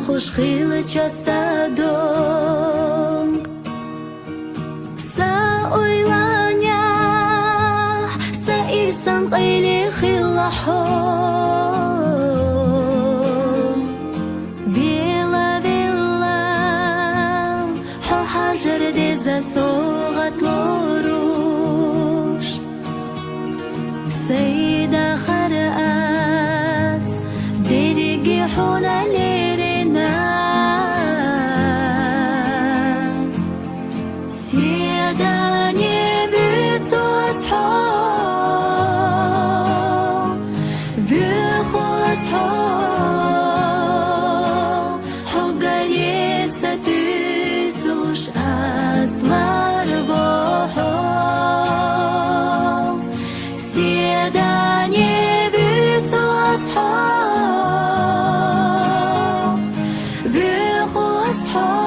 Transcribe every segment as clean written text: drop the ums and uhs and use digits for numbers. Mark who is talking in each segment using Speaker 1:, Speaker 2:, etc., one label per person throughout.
Speaker 1: خوش خیل çasadong sa oylanya sa irsan qayli khilaho bila bila ho hajar de zasogat lorush sayda kharas derigi hunalerina سيداني بتصحى بخصحى حقري ستسوش أسلار بوحو سيداني بتصحى بخصحى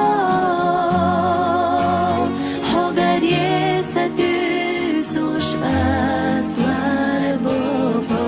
Speaker 1: Sush aslar bobo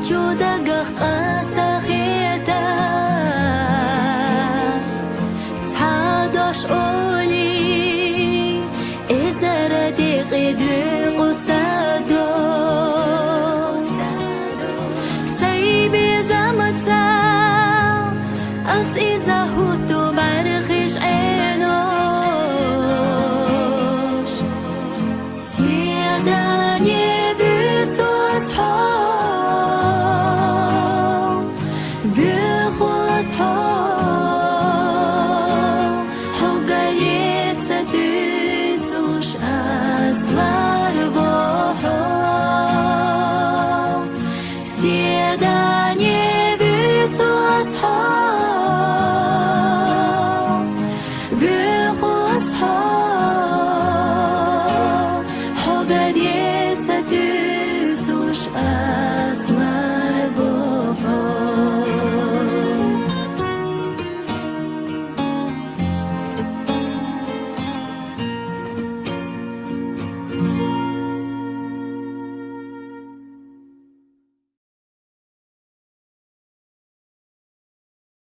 Speaker 1: Чудагах қацахеда Цадаш оли Эзаради қиду қусадо Сайби замаца Аз иза